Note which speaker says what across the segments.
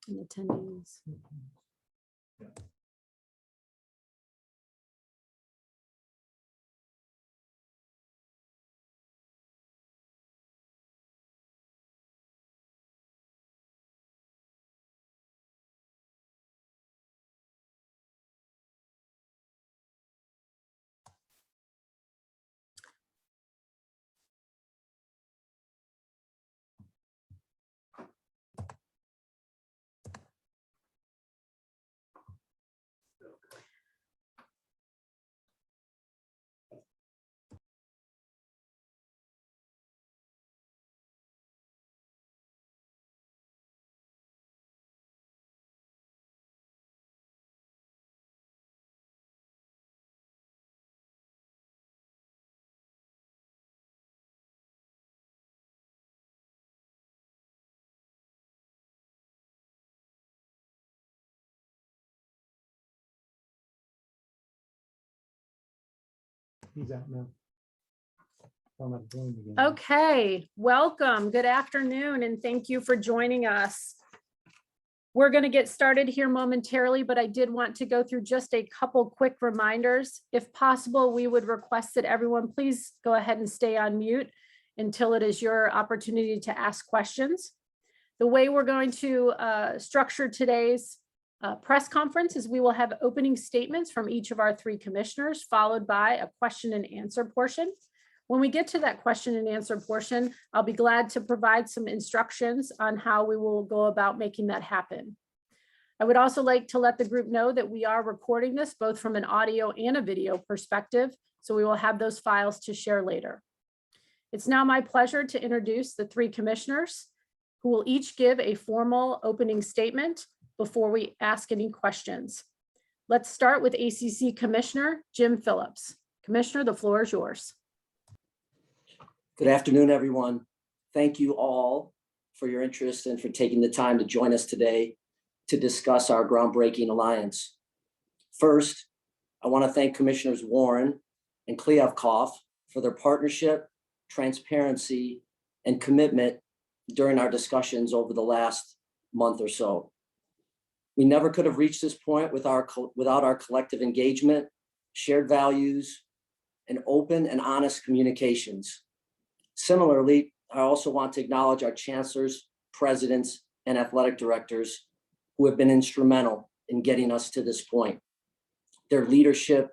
Speaker 1: and attendees.
Speaker 2: He's out now.
Speaker 1: Okay, welcome. Good afternoon, and thank you for joining us. We're going to get started here momentarily, but I did want to go through just a couple quick reminders. If possible, we would request that everyone please go ahead and stay on mute until it is your opportunity to ask questions. The way we're going to structure today's press conference is we will have opening statements from each of our three commissioners, followed by a question and answer portion. When we get to that question and answer portion, I'll be glad to provide some instructions on how we will go about making that happen. I would also like to let the group know that we are recording this both from an audio and a video perspective, so we will have those files to share later. It's now my pleasure to introduce the three commissioners who will each give a formal opening statement before we ask any questions. Let's start with ACC Commissioner Jim Phillips. Commissioner, the floor is yours.
Speaker 3: Good afternoon, everyone. Thank you all for your interest and for taking the time to join us today to discuss our groundbreaking alliance. First, I want to thank Commissioners Warren and Kliavkoff for their partnership, transparency, and commitment during our discussions over the last month or so. We never could have reached this point without our collective engagement, shared values, and open and honest communications. Similarly, I also want to acknowledge our chancellors, presidents, and athletic directors who have been instrumental in getting us to this point. Their leadership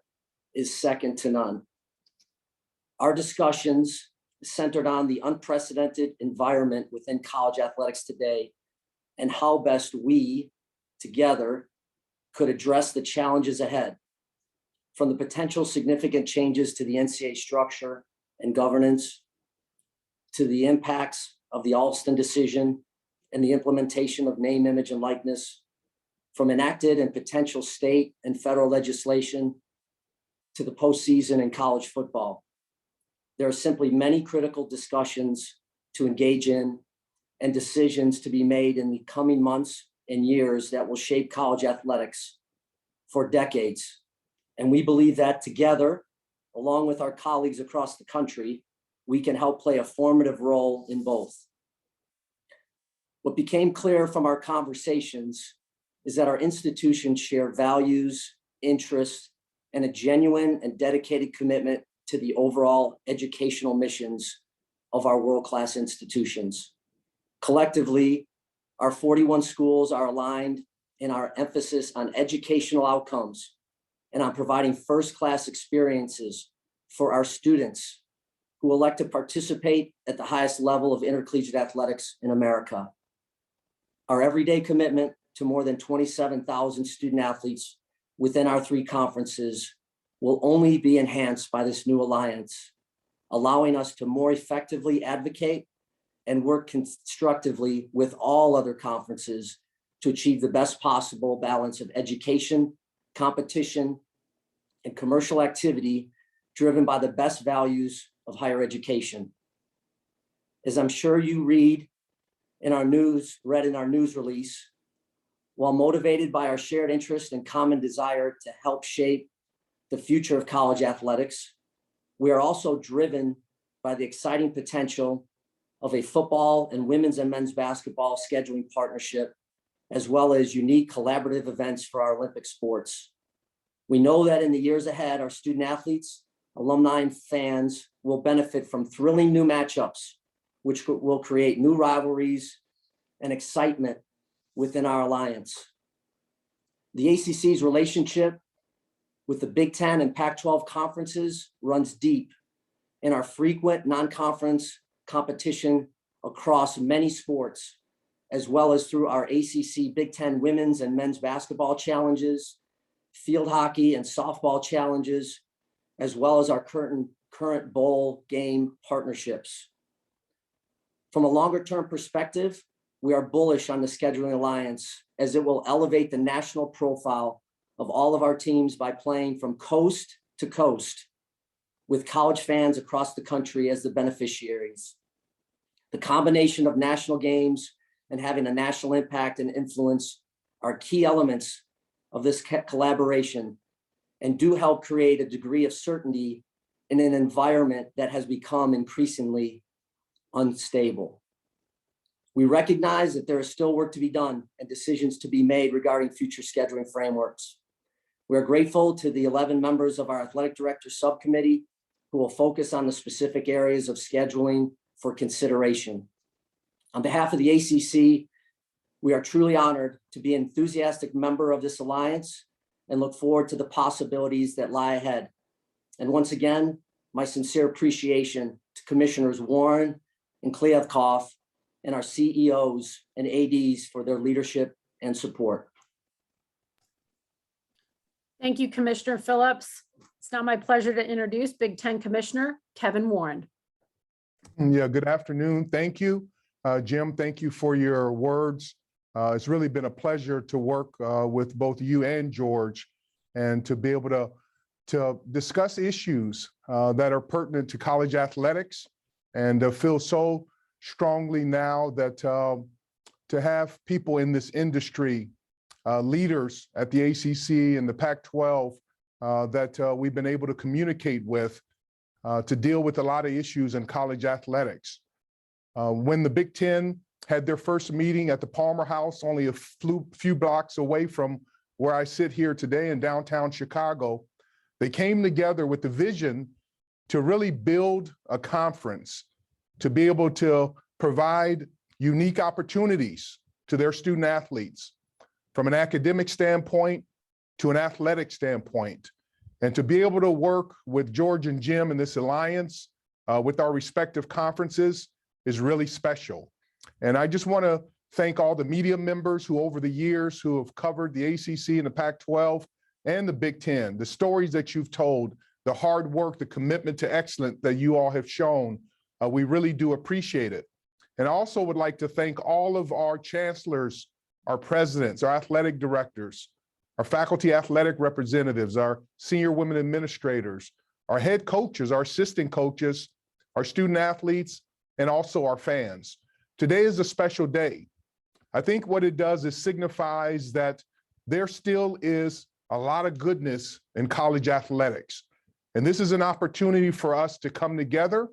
Speaker 3: is second to none. Our discussions centered on the unprecedented environment within college athletics today and how best we, together, could address the challenges ahead, from the potential significant changes to the NCAA structure and governance, to the impacts of the Alston decision and the implementation of name, image, and likeness, from enacted and potential state and federal legislation to the postseason in college football. There are simply many critical discussions to engage in and decisions to be made in the coming months and years that will shape college athletics for decades. And we believe that together, along with our colleagues across the country, we can help play a formative role in both. What became clear from our conversations is that our institutions share values, interests, and a genuine and dedicated commitment to the overall educational missions of our world-class institutions. Collectively, our 41 schools are aligned in our emphasis on educational outcomes and on providing first-class experiences for our students who elect to participate at the highest level of intercollegiate athletics in America. Our everyday commitment to more than 27,000 student athletes within our three conferences will only be enhanced by this new alliance, allowing us to more effectively advocate and work constructively with all other conferences to achieve the best possible balance of education, competition, and commercial activity driven by the best values of higher education. As I'm sure you read in our news release, while motivated by our shared interest and common desire to help shape the future of college athletics, we are also driven by the exciting potential of a football and women's and men's basketball scheduling partnership as well as unique collaborative events for our Olympic sports. We know that in the years ahead, our student athletes, alumni, and fans will benefit from thrilling new matchups, which will create new rivalries and excitement within our alliance. The ACC's relationship with the Big Ten and Pac-12 conferences runs deep in our frequent non-conference competition across many sports, as well as through our ACC Big Ten women's and men's basketball challenges, field hockey and softball challenges, as well as our current bowl game partnerships. From a longer-term perspective, we are bullish on the scheduling alliance as it will elevate the national profile of all of our teams by playing from coast to coast with college fans across the country as the beneficiaries. The combination of national games and having a national impact and influence are key elements of this collaboration and do help create a degree of certainty in an environment that has become increasingly unstable. We recognize that there is still work to be done and decisions to be made regarding future scheduling frameworks. We are grateful to the 11 members of our athletic director subcommittee who will focus on the specific areas of scheduling for consideration. On behalf of the ACC, we are truly honored to be an enthusiastic member of this alliance and look forward to the possibilities that lie ahead. And once again, my sincere appreciation to Commissioners Warren and Kliavkoff and our CEOs and ADs for their leadership and support.
Speaker 1: Thank you, Commissioner Phillips. It's now my pleasure to introduce Big Ten Commissioner Kevin Warren.
Speaker 4: Yeah, good afternoon. Thank you, Jim. Thank you for your words. It's really been a pleasure to work with both you and George and to be able to discuss issues that are pertinent to college athletics, and feel so strongly now that to have people in this industry, leaders at the ACC and the Pac-12 that we've been able to communicate with to deal with a lot of issues in college athletics. When the Big Ten had their first meeting at the Palmer House, only a few blocks away from where I sit here today in downtown Chicago, they came together with the vision to really build a conference, to be able to provide unique opportunities to their student athletes from an academic standpoint to an athletic standpoint, and to be able to work with George and Jim in this alliance with our respective conferences is really special. And I just want to thank all the media members who over the years who have covered the ACC and the Pac-12 and the Big Ten, the stories that you've told, the hard work, the commitment to excellence that you all have shown. We really do appreciate it. And I also would like to thank all of our chancellors, our presidents, our athletic directors, our faculty athletic representatives, our senior women administrators, our head coaches, our assistant coaches, our student athletes, and also our fans. Today is a special day. I think what it does is signifies that there still is a lot of goodness in college athletics. And this is an opportunity for us to come together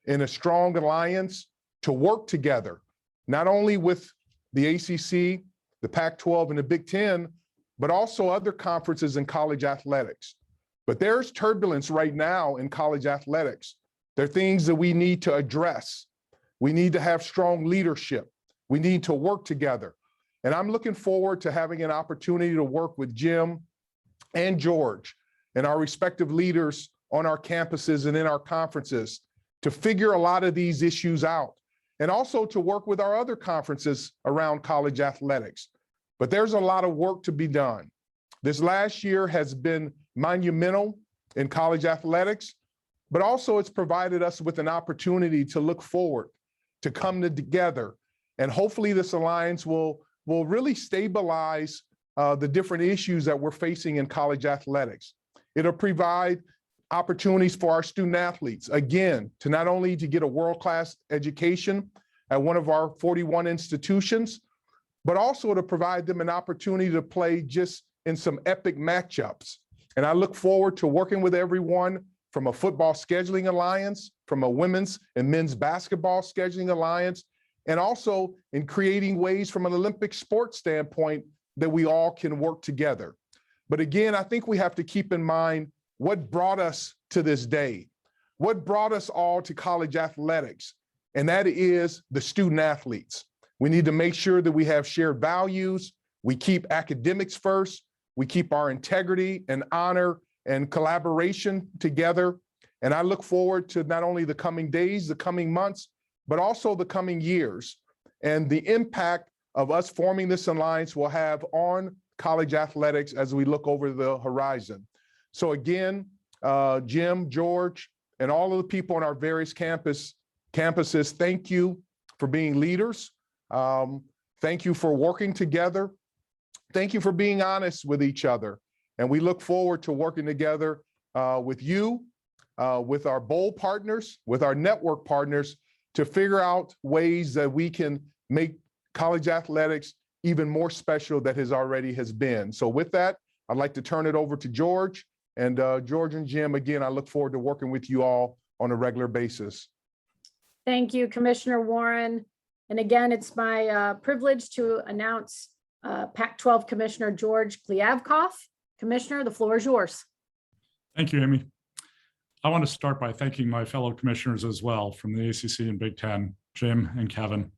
Speaker 4: in a strong alliance to work together, not only with the ACC, the Pac-12, and the Big Ten, but also other conferences in college athletics. But there's turbulence right now in college athletics. There are things that we need to address. We need to have strong leadership. We need to work together. And I'm looking forward to having an opportunity to work with Jim and George and our respective leaders on our campuses and in our conferences to figure a lot of these issues out, and also to work with our other conferences around college athletics. But there's a lot of work to be done. This last year has been monumental in college athletics, but also it's provided us with an opportunity to look forward, to come together, and hopefully this alliance will really stabilize the different issues that we're facing in college athletics. It'll provide opportunities for our student athletes, again, to not only to get a world-class education at one of our 41 institutions, but also to provide them an opportunity to play just in some epic matchups. And I look forward to working with everyone from a football scheduling alliance, from a women's and men's basketball scheduling alliance, and also in creating ways from an Olympic sports standpoint that we all can work together. But again, I think we have to keep in mind what brought us to this day, what brought us all to college athletics, and that is the student athletes. We need to make sure that we have shared values, we keep academics first, we keep our integrity and honor and collaboration together. And I look forward to not only the coming days, the coming months, but also the coming years and the impact of us forming this alliance will have on college athletics as we look over the horizon. So again, Jim, George, and all of the people on our various campuses, thank you for being leaders. Thank you for working together. Thank you for being honest with each other. And we look forward to working together with you, with our bowl partners, with our network partners, to figure out ways that we can make college athletics even more special than it already has been. So with that, I'd like to turn it over to George. And George and Jim, again, I look forward to working with you all on a regular basis.
Speaker 1: Thank you, Commissioner Warren. And again, it's my privilege to announce Pac-12 Commissioner George Kliavkoff. Commissioner, the floor is yours.
Speaker 5: Thank you, Amy. I want to start by thanking my fellow commissioners as well from the ACC and Big Ten, Jim and Kevin,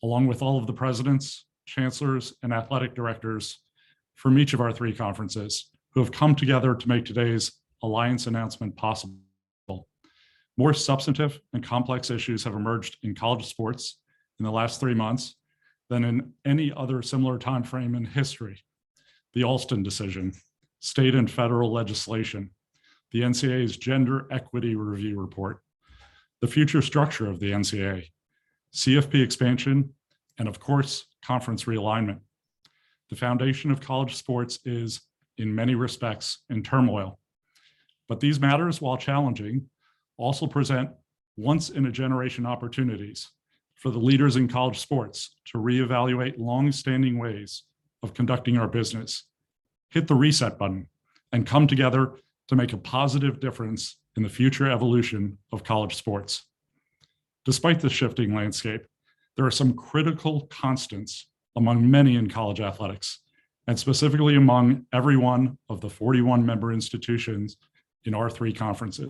Speaker 5: along with all of the presidents, chancellors, and athletic directors from each of our three conferences who have come together to make today's alliance announcement possible. More substantive and complex issues have emerged in college sports in the last 3 months than in any other similar time frame in history. The Alston decision, state and federal legislation, the NCAA's Gender Equity Review Report, the future structure of the NCAA, CFP expansion, and of course, conference realignment. The foundation of college sports is, in many respects, in turmoil. But these matters, while challenging, also present once-in-a-generation opportunities for the leaders in college sports to reevaluate long-standing ways of conducting our business, hit the reset button, and come together to make a positive difference in the future evolution of college sports. Despite the shifting landscape, there are some critical constants among many in college athletics, and specifically among every one of the 41 member institutions in our three conferences.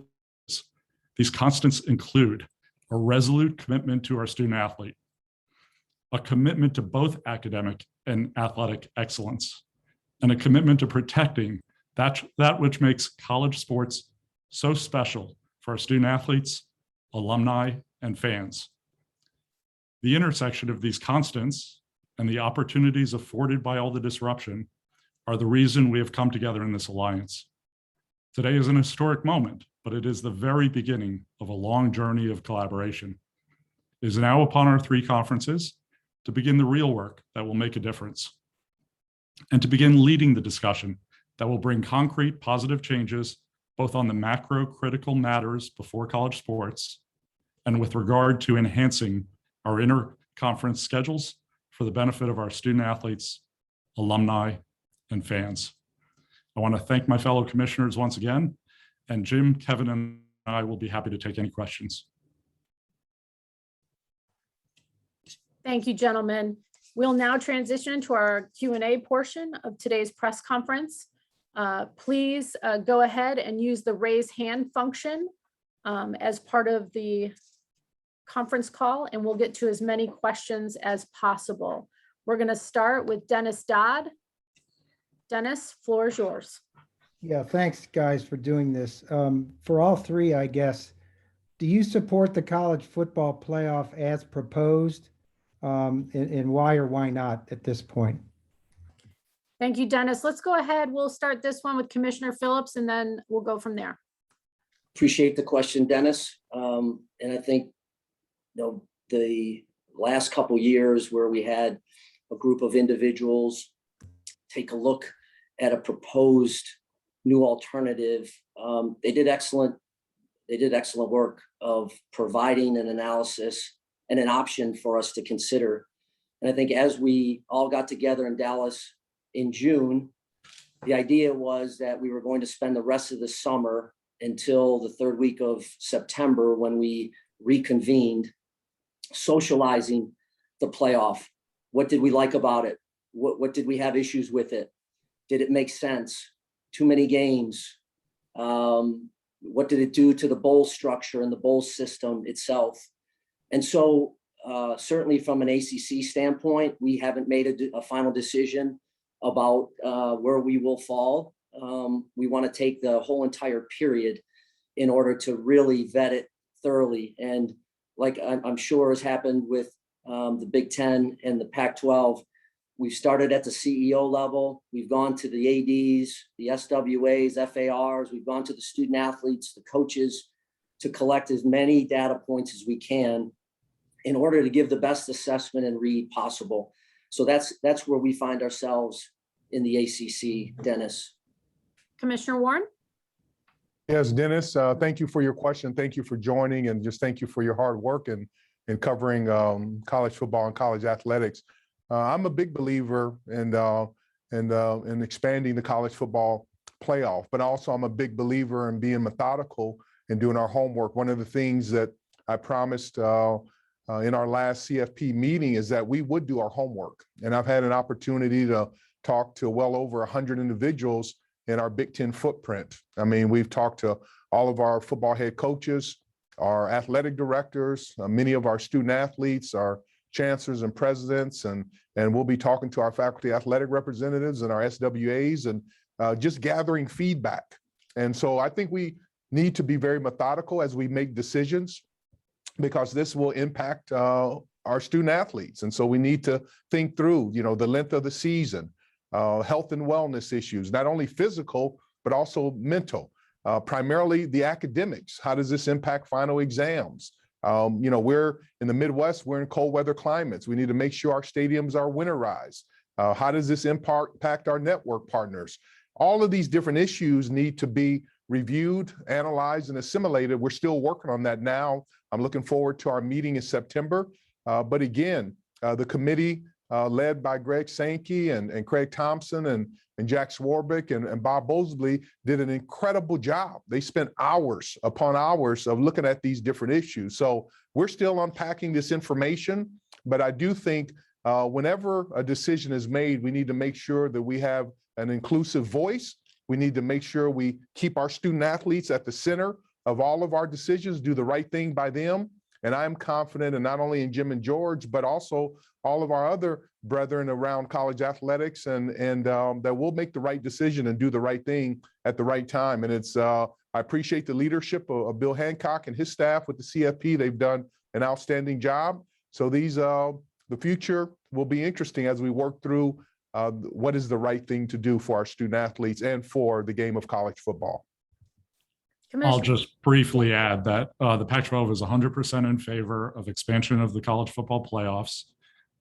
Speaker 5: These constants include a resolute commitment to our student athlete, a commitment to both academic and athletic excellence, and a commitment to protecting that which makes college sports so special for our student athletes, alumni, and fans. The intersection of these constants and the opportunities afforded by all the disruption are the reason we have come together in this alliance. Today is an historic moment, but it is the very beginning of a long journey of collaboration. It is now upon our three conferences to begin the real work that will make a difference, and to begin leading the discussion that will bring concrete positive changes both on the macro critical matters before college sports and with regard to enhancing our inter-conference schedules for the benefit of our student athletes, alumni, and fans. I want to thank my fellow commissioners once again, and Jim, Kevin, and I will be happy to take any questions.
Speaker 1: Thank you, gentlemen. We'll now transition to our Q&A portion of today's press conference. Please go ahead and use the raise hand function as part of the conference call, and we'll get to as many questions as possible. We're going to start with Dennis Dodd. Dennis, floor is yours.
Speaker 2: Yeah, thanks guys for doing this. For all three, I guess, do you support the college football playoff as proposed? And why or why not at this point?
Speaker 1: Thank you, Dennis. Let's go ahead. We'll start this one with Commissioner Phillips, and then we'll go from there.
Speaker 3: Appreciate the question, Dennis. And I think, the last couple years where we had a group of individuals take a look at a proposed new alternative, they did excellent work of providing an analysis and an option for us to consider. And I think as we all got together in Dallas in June, the idea was that we were going to spend the rest of the summer until the third week of September when we reconvened socializing the playoff. What did we like about it? What did we have issues with it? Did it make sense? Too many games? What did it do to the bowl structure and the bowl system itself? And so certainly from an ACC standpoint, we haven't made a final decision about where we will fall. We want to take the whole entire period in order to really vet it thoroughly. And like I'm sure has happened with the Big Ten and the Pac-12, we've started at the CEO level. We've gone to the ADs, the SWAs, FARs. We've gone to the student athletes, the coaches, to collect as many data points as we can in order to give the best assessment and read possible. So that's where we find ourselves in the ACC, Dennis.
Speaker 1: Commissioner Warren?
Speaker 4: Yes, Dennis, thank you for your question. Thank you for joining, and just thank you for your hard work in covering college football and college athletics. I'm a big believer in expanding the college football playoff, but also I'm a big believer in being methodical and doing our homework. One of the things that I promised in our last CFP meeting is that we would do our homework. And I've had an opportunity to talk to well over 100 individuals in our Big Ten footprint. I mean, we've talked to all of our football head coaches, our athletic directors, many of our student athletes, our chancellors and presidents, and we'll be talking to our faculty athletic representatives and our SWAs, and just gathering feedback. And so I think we need to be very methodical as we make decisions, because this will impact our student athletes. And so we need to think through, the length of the season, health and wellness issues, not only physical, but also mental, primarily the academics. How does this impact final exams? We're in the Midwest, we're in cold weather climates. We need to make sure our stadiums are winterized. How does this impact our network partners? All of these different issues need to be reviewed, analyzed, and assimilated. We're still working on that now. I'm looking forward to our meeting in September. But again, the committee led by Greg Sankey and Craig Thompson and Jack Swarbrick and Bob Bosley did an incredible job. They spent hours upon hours of looking at these different issues. So we're still unpacking this information, but I do think whenever a decision is made, we need to make sure that we have an inclusive voice. We need to make sure we keep our student athletes at the center of all of our decisions, do the right thing by them. And I'm confident, and not only in Jim and George, but also all of our other brethren around college athletics, and that we'll make the right decision and do the right thing at the right time. And it's I appreciate the leadership of Bill Hancock and his staff with the CFP. They've done an outstanding job. So the future will be interesting as we work through what is the right thing to do for our student athletes and for the game of college football.
Speaker 5: I'll just briefly add that the Pac-12 is 100% in favor of expansion of the college football playoffs,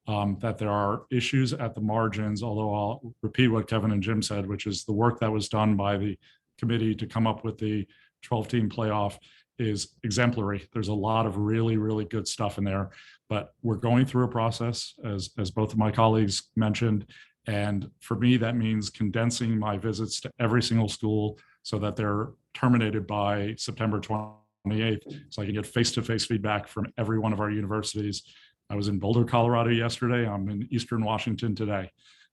Speaker 5: that there are issues at the margins, although I'll repeat what Kevin and Jim said, which is the work that was done by the committee to come up with the 12-team playoff is exemplary. There's a lot of really, really good stuff in there, but we're going through a process, as both of my colleagues mentioned. And for me, that means condensing my visits to every single school so that they're terminated by September 28th, so I can get face-to-face feedback from every one of our universities. I was in Boulder, Colorado yesterday. I'm in Eastern Washington today.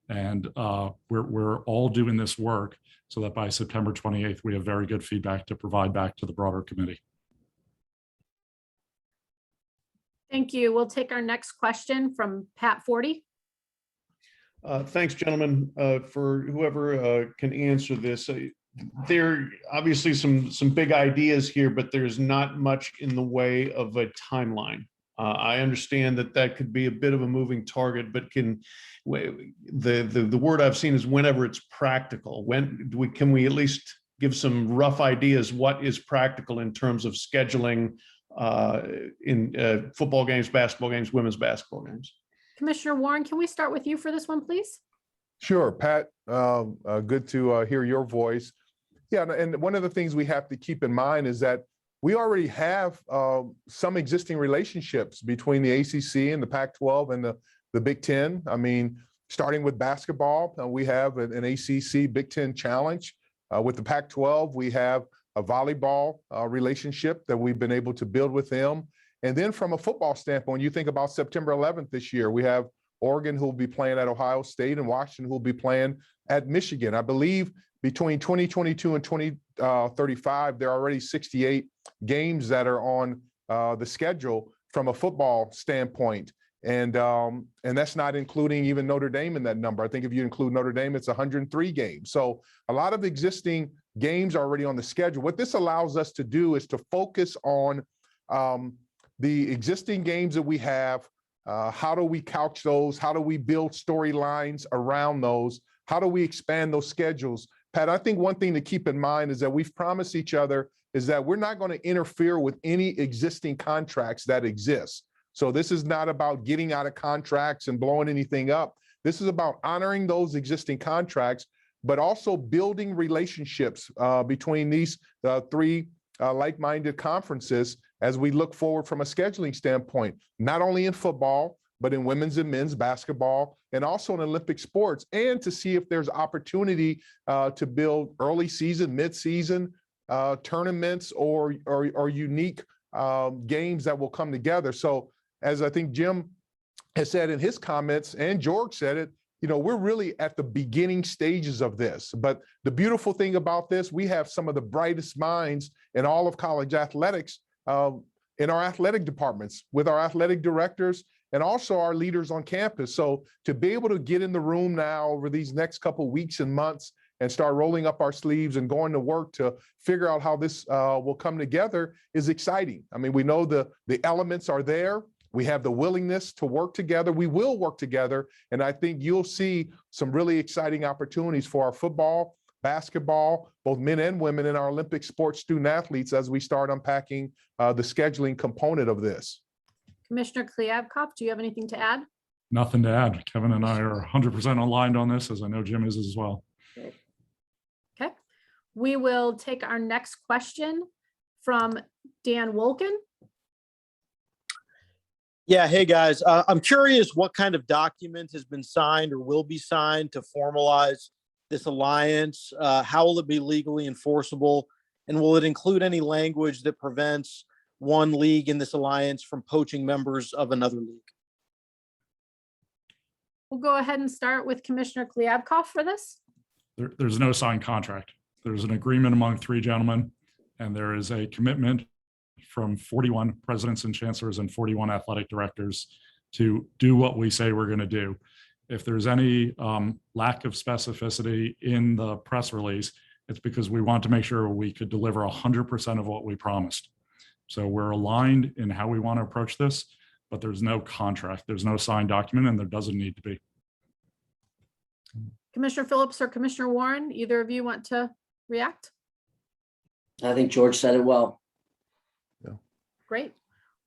Speaker 5: And we're all doing this work so that by September 28th, we have very good feedback to provide back to the broader committee.
Speaker 1: Thank you. We'll take our next question from Pat Forty.
Speaker 6: Thanks, gentlemen, for whoever can answer this. There are obviously some big ideas here, but there's not much in the way of a timeline. I understand that could be a bit of a moving target, but the word I've seen is whenever it's practical. Can we at least give some rough ideas what is practical in terms of scheduling in football games, basketball games, women's basketball games?
Speaker 1: Commissioner Warren, can we start with you for this one, please?
Speaker 4: Sure, Pat. Good to hear your voice. Yeah, and one of the things we have to keep in mind is that we already have some existing relationships between the ACC and the Pac-12 and the Big Ten. I mean, starting with basketball, we have an ACC Big Ten Challenge. With the Pac-12, we have a volleyball relationship that we've been able to build with them. And then from a football standpoint, you think about September 11th this year, we have Oregon who will be playing at Ohio State and Washington who will be playing at Michigan. I believe between 2022 and 2035, there are already 68 games that are on the schedule from a football standpoint. And that's not including even Notre Dame in that number. I think if you include Notre Dame, it's 103 games. So a lot of existing games are already on the schedule. What this allows us to do is to focus on the existing games that we have. How do we couch those? How do we build storylines around those? How do we expand those schedules? Pat, I think one thing to keep in mind is that we've promised each other is that we're not going to interfere with any existing contracts that exist. So this is not about getting out of contracts and blowing anything up. This is about honoring those existing contracts, but also building relationships between these three like-minded conferences as we look forward from a scheduling standpoint, not only in football, but in women's and men's basketball, and also in Olympic sports, and to see if there's opportunity to build early season, mid-season tournaments or unique games that will come together. So as I think Jim has said in his comments, and George said it, you know, we're really at the beginning stages of this. But the beautiful thing about this, we have some of the brightest minds in all of college athletics in our athletic departments, with our athletic directors, and also our leaders on campus. So to be able to get in the room now over these next couple of weeks and months and start rolling up our sleeves and going to work to figure out how this will come together is exciting. I mean, we know the elements are there. We have the willingness to work together. We will work together. And I think you'll see some really exciting opportunities for our football, basketball, both men and women, in our Olympic sports student athletes as we start unpacking the scheduling component of this.
Speaker 1: Commissioner Kliavkoff, do you have anything to add?
Speaker 5: Nothing to add. Kevin and I are 100% aligned on this, as I know Jim is as well.
Speaker 1: Okay, we will take our next question from Dan Wolken.
Speaker 7: Yeah, hey guys, I'm curious what kind of document has been signed or will be signed to formalize this alliance? How will it be legally enforceable? And will it include any language that prevents one league in this alliance from poaching members of another league?
Speaker 1: We'll go ahead and start with Commissioner Kliavkoff for this.
Speaker 5: There's no signed contract. There's an agreement among three gentlemen, and there is a commitment from 41 presidents and chancellors and 41 athletic directors to do what we say we're going to do. If there's any lack of specificity in the press release, it's because we want to make sure we could deliver 100% of what we promised. So we're aligned in how we want to approach this, but there's no contract, there's no signed document, and there doesn't need to be.
Speaker 1: Commissioner Phillips or Commissioner Warren, either of you want to react?
Speaker 3: I think George said it well.
Speaker 1: Great.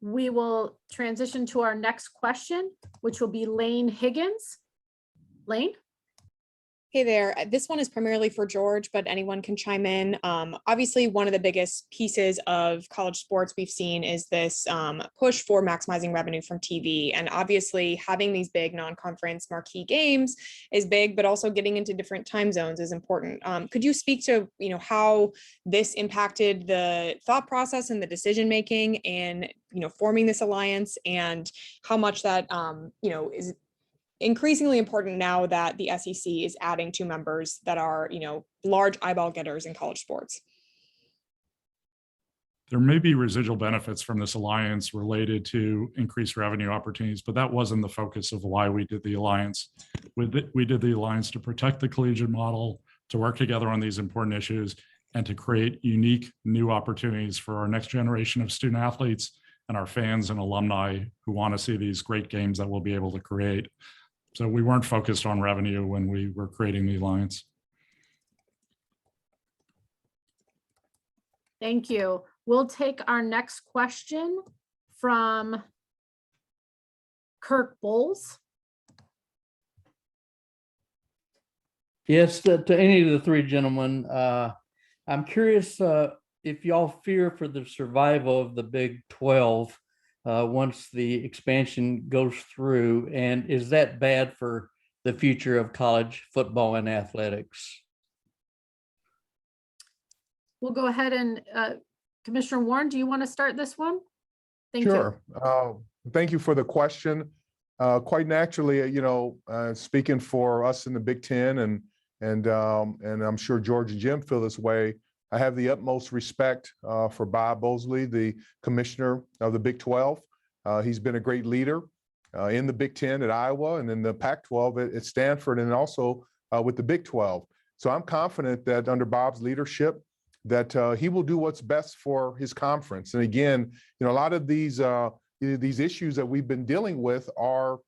Speaker 1: We will transition to our next question, which will be Lane Higgins. Lane?
Speaker 8: Hey there. This one is primarily for George, but anyone can chime in. Obviously, one of the biggest pieces of college sports we've seen is this push for maximizing revenue from TV. And obviously, having these big non-conference marquee games is big, but also getting into different time zones is important. Could you speak to, how this impacted the thought process and the decision making in, forming this alliance, and how much that, is increasingly important now that the SEC is adding two members that are, large eyeball getters in college sports?
Speaker 5: There may be residual benefits from this alliance related to increased revenue opportunities, but that wasn't the focus of why we did the alliance. We did the alliance to protect the collegiate model, to work together on these important issues, and to create unique new opportunities for our next generation of student athletes and our fans and alumni who want to see these great games that we'll be able to create. So we weren't focused on revenue when we were creating the alliance.
Speaker 1: Thank you. We'll take our next question from Kirk Bowles.
Speaker 9: Yes, to any of the three gentlemen, I'm curious if y'all fear for the survival of the Big 12 once the expansion goes through, and is that bad for the future of college football and athletics?
Speaker 1: We'll go ahead and Commissioner Warren, do you want to start this one? Thank you.
Speaker 4: Sure. Thank you for the question. Quite naturally, speaking for us in the Big Ten and I'm sure George and Jim feel this way, I have the utmost respect for Bob Bosley, the commissioner of the Big 12. He's been a great leader in the Big Ten at Iowa and in the Pac-12 at Stanford and also with the Big 12. So I'm confident that under Bob's leadership that he will do what's best for his conference. And again, a lot of these issues that we've been dealing with are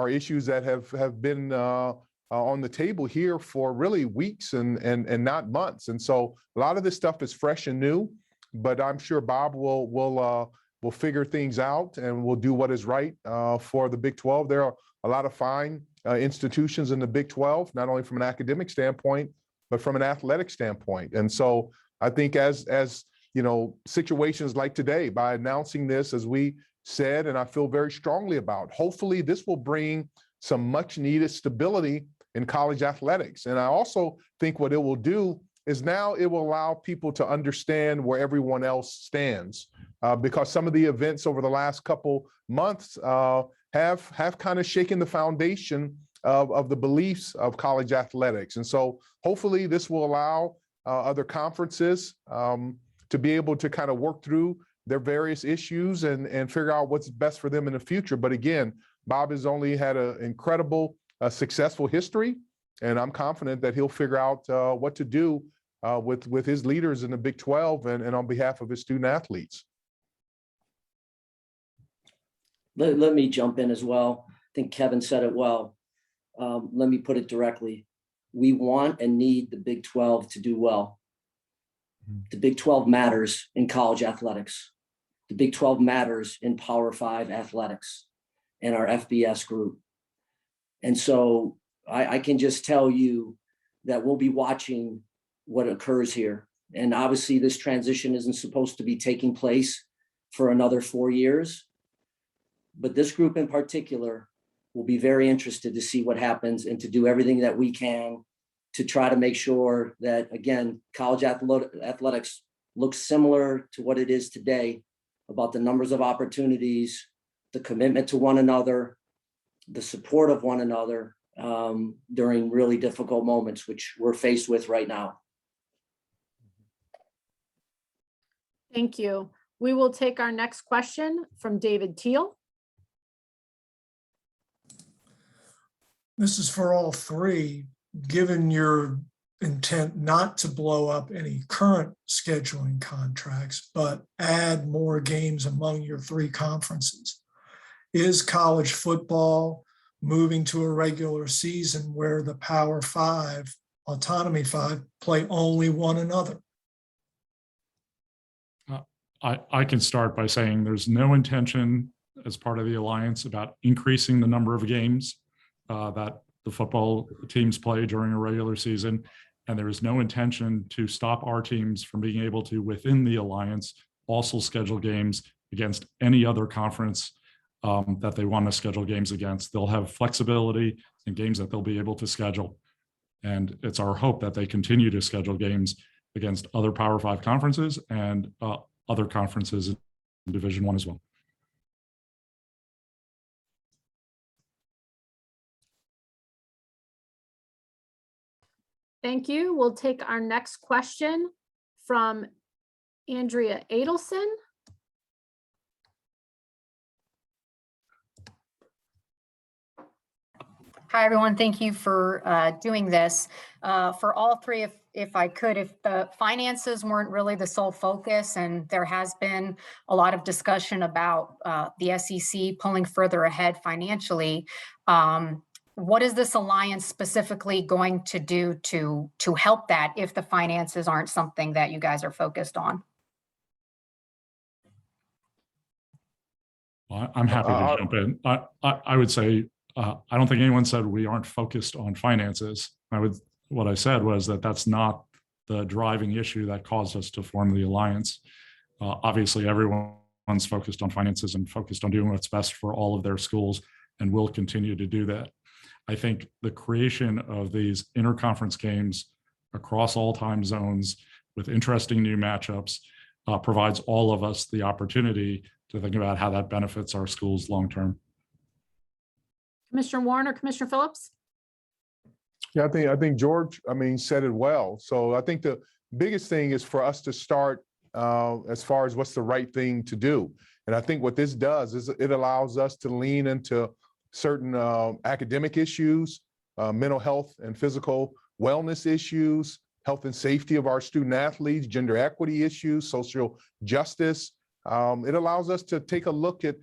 Speaker 4: issues that have been on the table here for really weeks and not months. And so a lot of this stuff is fresh and new, but I'm sure Bob will figure things out and will do what is right for the Big 12. There are a lot of fine institutions in the Big 12, not only from an academic standpoint, but from an athletic standpoint. And so I think as situations like today, by announcing this, as we said, and I feel very strongly about, hopefully this will bring some much needed stability in college athletics. And I also think what it will do is now it will allow people to understand where everyone else stands, because some of the events over the last couple months have kind of shaken the foundation of the beliefs of college athletics. And so hopefully this will allow other conferences to be able to kind of work through their various issues and figure out what's best for them in the future. But again, Bob has only had an incredible, successful history, and I'm confident that he'll figure out what to do with his leaders in the Big 12 and on behalf of his student athletes.
Speaker 3: Let me jump in as well. I think Kevin said it well. Let me put it directly. We want and need the Big 12 to do well. The Big 12 matters in college athletics. The Big 12 matters in Power 5 athletics and our FBS group. And so I can just tell you that we'll be watching what occurs here. And obviously this transition isn't supposed to be taking place for another 4 years. But this group in particular will be very interested to see what happens and to do everything that we can to try to make sure that, again, college athletics looks similar to what it is today, about the numbers of opportunities, the commitment to one another, the support of one another during really difficult moments, which we're faced with right now.
Speaker 1: Thank you. We will take our next question from David Teal.
Speaker 10: This is for all three. Given your intent not to blow up any current scheduling contracts, but add more games among your three conferences, is college football moving to a regular season where the Power 5, Autonomy 5 play only one another?
Speaker 5: I can start by saying there's no intention as part of the alliance about increasing the number of games that the football teams play during a regular season. And there is no intention to stop our teams from being able to, within the alliance, also schedule games against any other conference that they want to schedule games against. They'll have flexibility in games that they'll be able to schedule. And it's our hope that they continue to schedule games against other Power 5 conferences and other conferences in Division I as well.
Speaker 1: Thank you. We'll take our next question from Andrea Adelson.
Speaker 11: Hi, everyone. Thank you for doing this. For all three, if I could, if the finances weren't really the sole focus, and there has been a lot of discussion about the SEC pulling further ahead financially, what is this alliance specifically going to do to help that if the finances aren't something that you guys are focused on?
Speaker 5: Well, I'm happy to jump in. I would say, I don't think anyone said we aren't focused on finances. What I said was that that's not the driving issue that caused us to form the alliance. Obviously, everyone's focused on finances and focused on doing what's best for all of their schools, and will continue to do that. I think the creation of these interconference games across all time zones with interesting new matchups provides all of us the opportunity to think about how that benefits our schools long-term.
Speaker 1: Commissioner Warren or Commissioner Phillips?
Speaker 4: Yeah, I think George, said it well. So I think the biggest thing is for us to start as far as what's the right thing to do. And I think what this does is it allows us to lean into certain academic issues, mental health and physical wellness issues, health and safety of our student athletes, gender equity issues, social justice. It allows us to take a look at,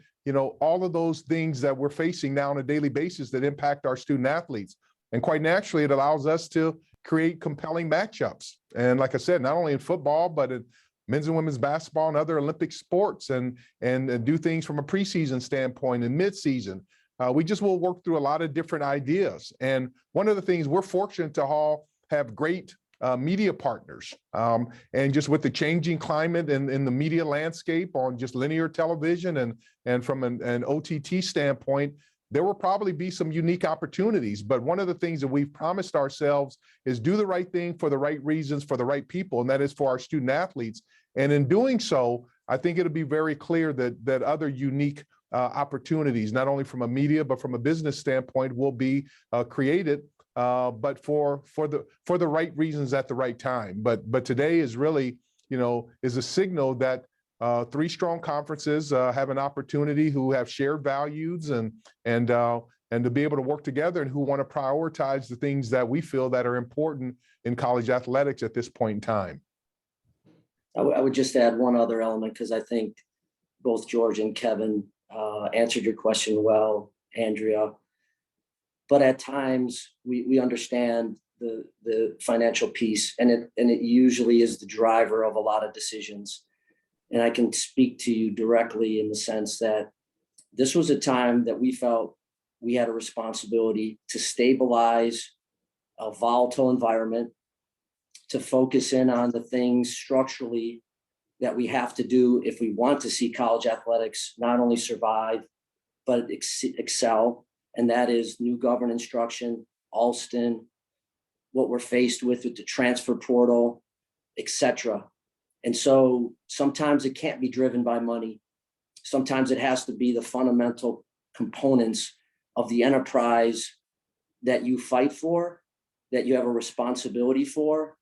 Speaker 4: all of those things that we're facing now on a daily basis that impact our student athletes. And quite naturally, it allows us to create compelling matchups. And like I said, not only in football, but in men's and women's basketball and other Olympic sports, and do things from a preseason standpoint and midseason. We just will work through a lot of different ideas. And one of the things we're fortunate to all have great media partners. And just with the changing climate and in the media landscape on just linear television and from an OTT standpoint, there will probably be some unique opportunities. But one of the things that we've promised ourselves is do the right thing for the right reasons for the right people, and that is for our student athletes. And in doing so, I think it'll be very clear that other unique opportunities, not only from a media, but from a business standpoint, will be created, but for the right reasons at the right time. But today is really, is a signal that three strong conferences have an opportunity who have shared values and to be able to work together and who want to prioritize the things that we feel that are important in college athletics at this point in time.
Speaker 3: I would just add one other element, because I think both George and Kevin answered your question well, Andrea. But at times we understand the financial piece, and it usually is the driver of a lot of decisions. And I can speak to you directly in the sense that this was a time that we felt we had a responsibility to stabilize a volatile environment, to focus in on the things structurally that we have to do if we want to see college athletics not only survive, but excel. And that is new government instruction, Alston, what we're faced with the transfer portal, etc. And so sometimes it can't be driven by money. Sometimes it has to be the fundamental components of the enterprise that you fight for, that you have a responsibility for,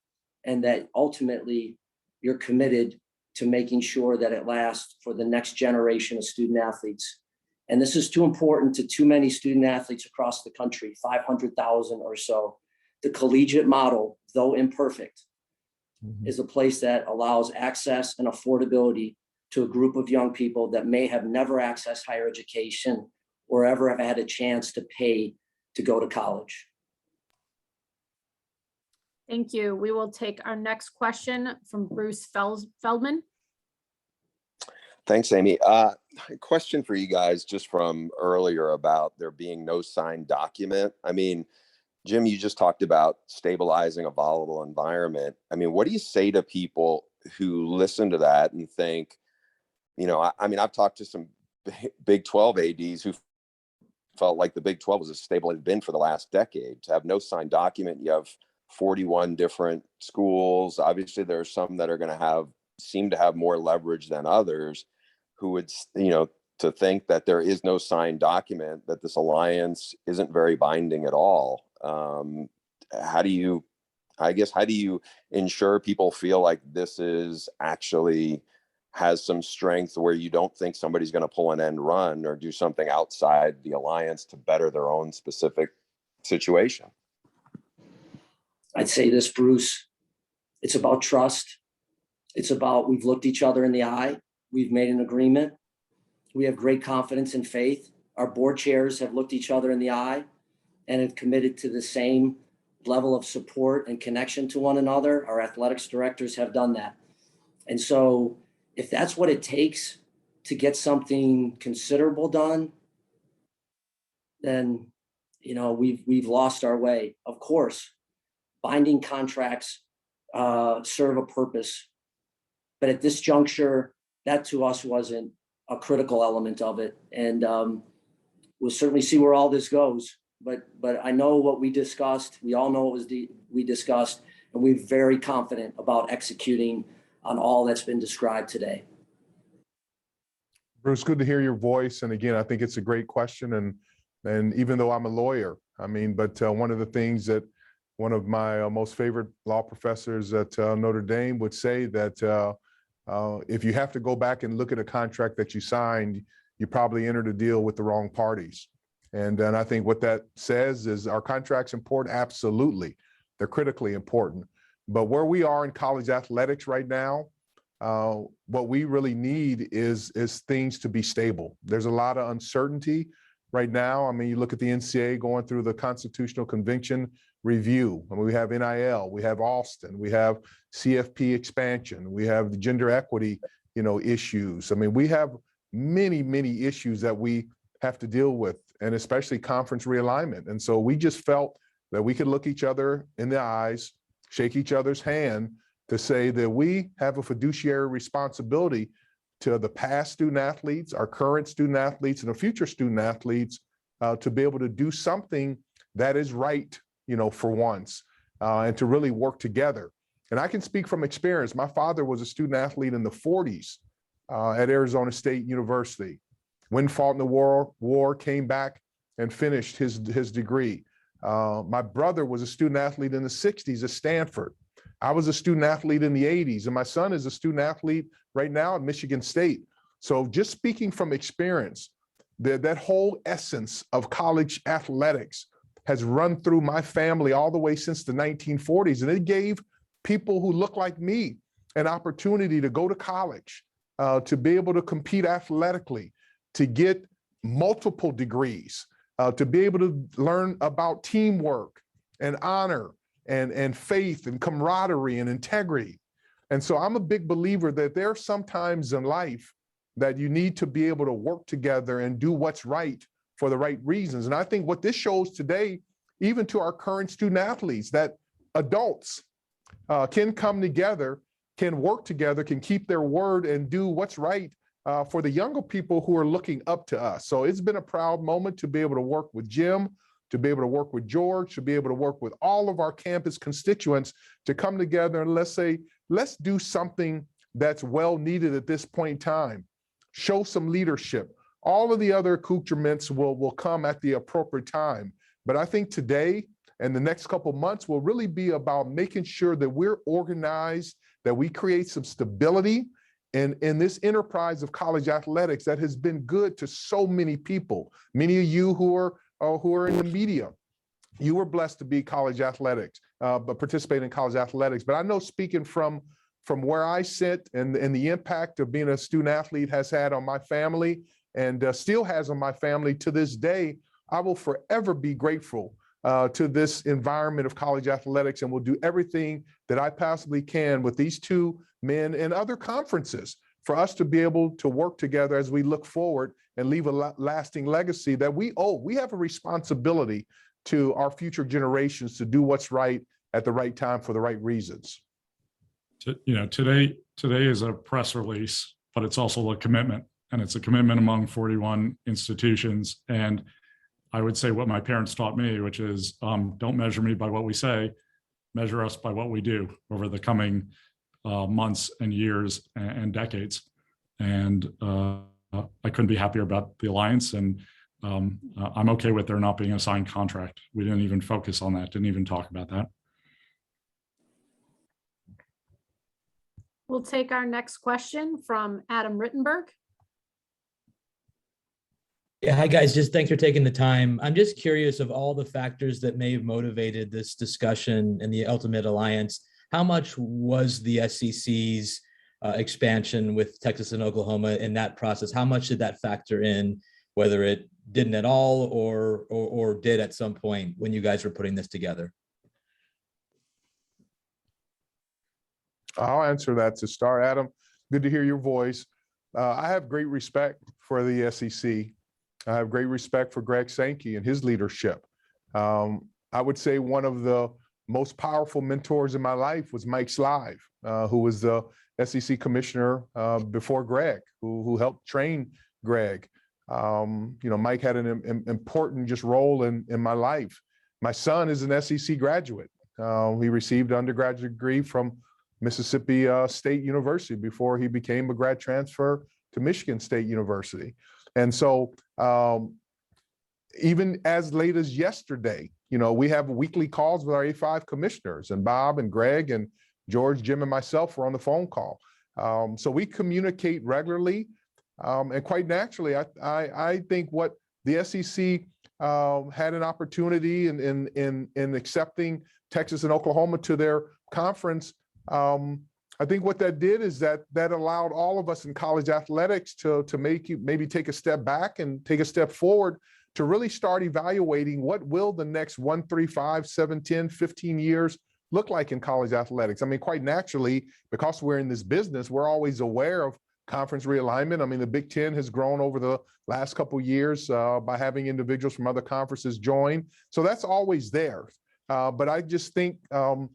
Speaker 3: and that ultimately you're committed to making sure that it lasts for the next generation of student athletes. And this is too important to too many student athletes across the country, 500,000 or so. The collegiate model, though imperfect, is a place that allows access and affordability to a group of young people that may have never accessed higher education or ever have had a chance to pay to go to college.
Speaker 1: Thank you. We will take our next question from Bruce Feldman.
Speaker 12: Thanks, Amy. Question for you guys just from earlier about there being no signed document. Jim, you just talked about stabilizing a volatile environment. What do you say to people who listen to that and think, I've talked to some Big 12 ADs who felt like the Big 12 was as stable as it's been for the last decade. To have no signed document, you have 41 different schools. Obviously, there are some that are going to seem to have more leverage than others, who would, to think that there is no signed document, that this alliance isn't very binding at all. How do you ensure people feel like this is actually has some strength where you don't think somebody's going to pull an end run or do something outside the alliance to better their own specific situation?
Speaker 3: I'd say this, Bruce, it's about trust. It's about, we've looked each other in the eye. We've made an agreement. We have great confidence and faith. Our board chairs have looked each other in the eye and have committed to the same level of support and connection to one another. Our athletics directors have done that. And so if that's what it takes to get something considerable done, then, we've lost our way. Of course, binding contracts serve a purpose. But at this juncture, that to us wasn't a critical element of it. And we'll certainly see where all this goes. But I know what we discussed. We all know what we discussed, and we're very confident about executing on all that's been described today.
Speaker 4: Bruce, good to hear your voice. And again, I think it's a great question. And even though I'm a lawyer, I mean, but one of the things that one of my most favorite law professors at Notre Dame would say that if you have to go back and look at a contract that you signed, you probably entered a deal with the wrong parties. And I think what that says is, our contracts important? Absolutely. They're critically important. But where we are in college athletics right now, what we really need is things to be stable. There's a lot of uncertainty right now. I mean, you look at the NCAA going through the Constitutional Convention review. I mean, we have NIL, we have Austin, we have CFP expansion, we have the gender equity, issues. I mean, we have many issues that we have to deal with, and especially conference realignment. And so we just felt that we could look each other in the eyes, shake each other's hand, to say that we have a fiduciary responsibility to the past student athletes, our current student athletes, and the future student athletes to be able to do something that is right, for once, and to really work together. And I can speak from experience. My father was a student athlete in the 40s at Arizona State University. When fought in the war, came back and finished his degree. My brother was a student athlete in the 60s at Stanford. I was a student athlete in the 80s, and my son is a student athlete right now at Michigan State. So just speaking from experience, that whole essence of college athletics has run through my family all the way since the 1940s. And it gave people who look like me an opportunity to go to college, to be able to compete athletically, to get multiple degrees, to be able to learn about teamwork and honor and faith and camaraderie and integrity. And so I'm a big believer that there are some times in life that you need to be able to work together and do what's right for the right reasons. And I think what this shows today, even to our current student athletes, that adults can come together, can work together, can keep their word and do what's right for the younger people who are looking up to us. So it's been a proud moment to be able to work with Jim, to be able to work with George, to be able to work with all of our campus constituents to come together and let's do something that's well needed at this point in time. Show some leadership. All of the other accoutrements will come at the appropriate time. But I think today and the next couple of months will really be about making sure that we're organized, that we create some stability in this enterprise of college athletics that has been good to so many people. Many of you who are in the media, you were blessed to be college athletics, but participate in college athletics. But I know, speaking from where I sit and the impact of being a student athlete has had on my family and still has on my family to this day, I will forever be grateful to this environment of college athletics, and will do everything that I possibly can with these two men and other conferences for us to be able to work together as we look forward and leave a lasting legacy that we owe. We have a responsibility to our future generations to do what's right at the right time for the right reasons.
Speaker 5: Today is a press release, but it's also a commitment, and it's a commitment among 41 institutions. And I would say what my parents taught me, which is don't measure me by what we say, measure us by what we do over the coming months and years and decades. And I couldn't be happier about the alliance, and I'm okay with there not being a signed contract. We didn't even focus on that, didn't even talk about that.
Speaker 1: We'll take our next question from Adam Rittenberg.
Speaker 13: Yeah, hi guys, just thanks for taking the time. I'm just curious, of all the factors that may have motivated this discussion and the ultimate alliance, how much was the SEC's expansion with Texas and Oklahoma in that process? How much did that factor in, whether it didn't at all or did at some point when you guys were putting this together?
Speaker 4: I'll answer that to start. Adam, good to hear your voice. I have great respect for the SEC. I have great respect for Greg Sankey and his leadership. I would say one of the most powerful mentors in my life was Mike Slive, who was the SEC commissioner before Greg, who helped train Greg. Mike had an important just role in my life. My son is an SEC graduate. He received an undergraduate degree from Mississippi State University before he became a grad transfer to Michigan State University. And so even as late as yesterday, we have weekly calls with our A5 commissioners, and Bob and Greg and George, Jim, and myself were on the phone call. So we communicate regularly. And quite naturally, I think what the SEC had an opportunity in accepting Texas and Oklahoma to their conference. I think what that did is that allowed all of us in college athletics to maybe take a step back and take a step forward to really start evaluating what will the next 1, 3, 5, 7, 10, 15 years look like in college athletics. I mean, quite naturally, because we're in this business, we're always aware of conference realignment. I mean, the Big Ten has grown over the last couple of years by having individuals from other conferences join. So that's always there. But I just think, from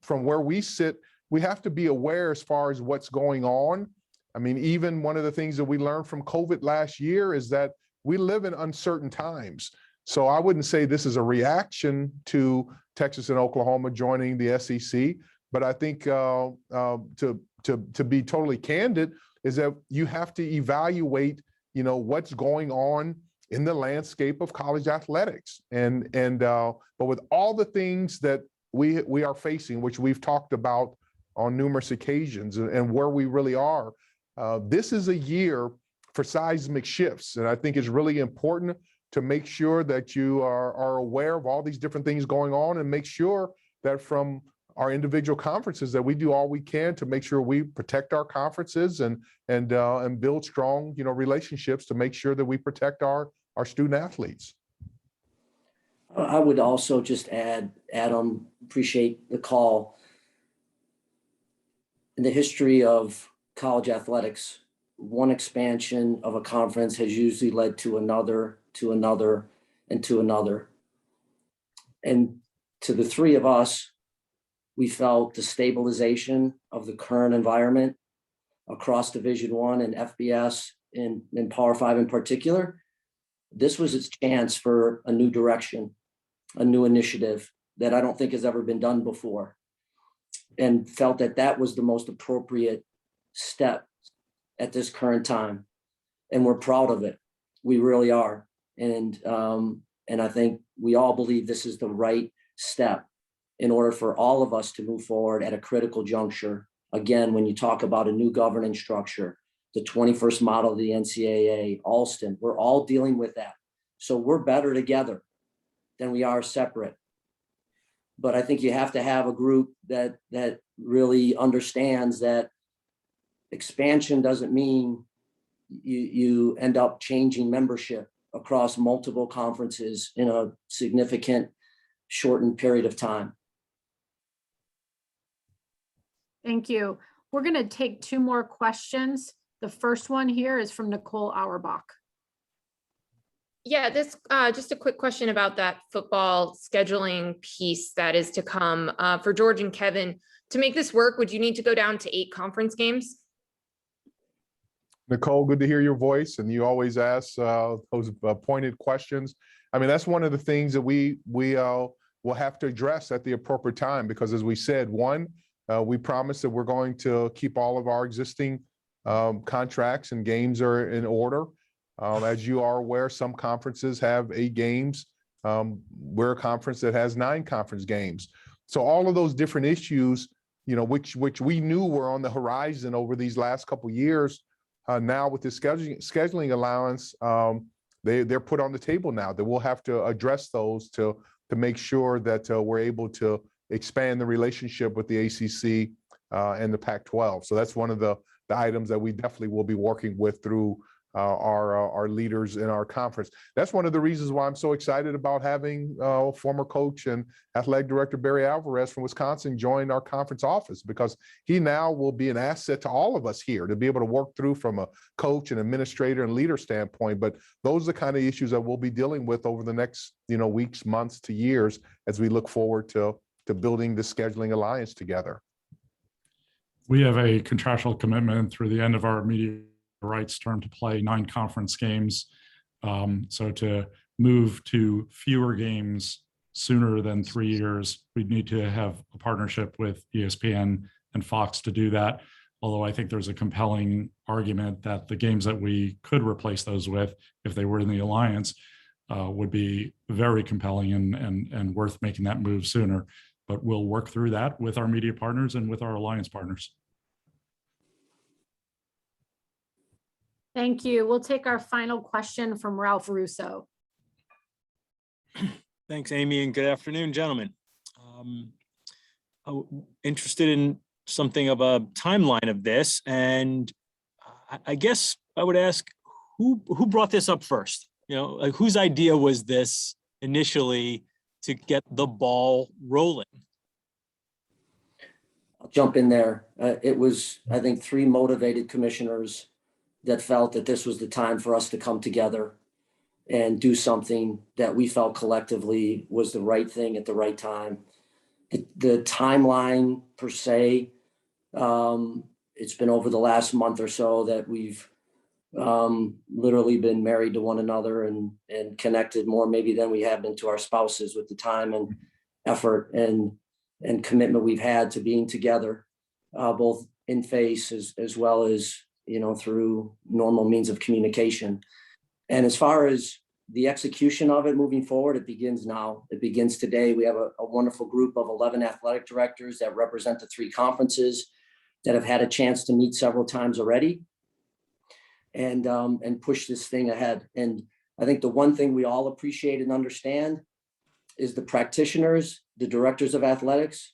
Speaker 4: where we sit, we have to be aware as far as what's going on. I mean, even one of the things that we learned from COVID last year is that we live in uncertain times. So I wouldn't say this is a reaction to Texas and Oklahoma joining the SEC, but I think to be totally candid is that you have to evaluate, what's going on in the landscape of college athletics. But with all the things that we are facing, which we've talked about on numerous occasions, and where we really are, this is a year for seismic shifts. And I think it's really important to make sure that you are aware of all these different things going on, and make sure that from our individual conferences that we do all we can to make sure we protect our conferences and build strong, relationships to make sure that we protect our student athletes.
Speaker 3: I would also just add, Adam, appreciate the call. In the history of college athletics, one expansion of a conference has usually led to another, to another, and to another. And to the three of us, we felt the stabilization of the current environment across Division I and FBS and Power 5 in particular. This was its chance for a new direction, a new initiative that I don't think has ever been done before, and felt that was the most appropriate step at this current time. And we're proud of it. We really are. And I think we all believe this is the right step in order for all of us to move forward at a critical juncture. Again, when you talk about a new governance structure, the 21st model of the NCAA, Alston, we're all dealing with that. So we're better together than we are separate. But I think you have to have a group that really understands that expansion doesn't mean you end up changing membership across multiple conferences in a significant shortened period of time.
Speaker 1: Thank you. We're going to take 2 more questions. The first one here is from Nicole Auerbach.
Speaker 14: Yeah, this just a quick question about that football scheduling piece that is to come for George and Kevin. To make this work, would you need to go down to 8 conference games?
Speaker 4: Nicole, good to hear your voice, and you always ask those pointed questions. I mean, that's one of the things that we will have to address at the appropriate time, because as we said, one, we promised that we're going to keep all of our existing contracts and games are in order. As you are aware, some conferences have 8 games. We're a conference that has 9 conference games. So all of those different issues, which we knew were on the horizon over these last couple of years, now with the scheduling allowance, they're put on the table now, that we'll have to address those to make sure that we're able to expand the relationship with the ACC and the Pac-12. So that's one of the items that we definitely will be working with through our leaders in our conference. That's one of the reasons why I'm so excited about having former coach and athletic director Barry Alvarez from Wisconsin join our conference office, because he now will be an asset to all of us here to be able to work through from a coach and administrator and leader standpoint. But those are the kind of issues that we'll be dealing with over the next weeks, months to years as we look forward to building the scheduling alliance together.
Speaker 5: We have a contractual commitment through the end of our media rights term to play 9 conference games. So to move to fewer games sooner than 3 years. We'd need to have a partnership with ESPN and Fox to do that. Although I think there's a compelling argument that the games that we could replace those with, if they were in the alliance, would be very compelling and worth making that move sooner. But we'll work through that with our media partners and with our alliance partners.
Speaker 1: Thank you. We'll take our final question from Ralph Russo.
Speaker 15: Thanks, Amy, and good afternoon, gentlemen. Interested in something of a timeline of this, and I guess I would ask who brought this up first? You know, like whose idea was this initially to get the ball rolling?
Speaker 3: I'll jump in there. It was, I think, 3 motivated commissioners that felt that this was the time for us to come together and do something that we felt collectively was the right thing at the right time. The timeline per se, it's been over the last month or so that we've literally been married to one another and connected more maybe than we have been to our spouses, with the time and effort and commitment we've had to being together, both in face as well as, you know, through normal means of communication. And as far as the execution of it moving forward, it begins now. It begins today. We have a wonderful group of 11 athletic directors that represent the 3 conferences that have had a chance to meet several times already and push this thing ahead. And I think the one thing we all appreciate and understand is the practitioners, the directors of athletics,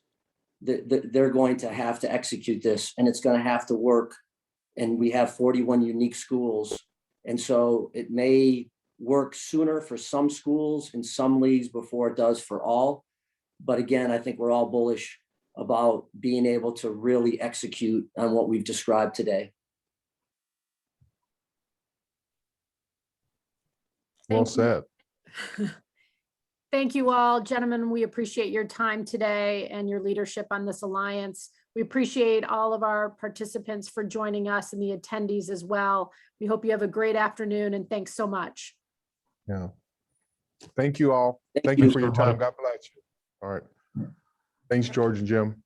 Speaker 3: they're going to have to execute this, and it's going to have to work. And we have 41 unique schools. And so it may work sooner for some schools in some leagues before it does for all. But again, I think we're all bullish about being able to really execute on what we've described today.
Speaker 4: Well said.
Speaker 1: Thank you all, gentlemen. We appreciate your time today and your leadership on this alliance. We appreciate all of our participants for joining us and the attendees as well. We hope you have a great afternoon, and thanks so much.
Speaker 4: Yeah. Thank you all. Thank
Speaker 3: you.
Speaker 4: you for your time. God bless you. All right. Thanks, George and Jim.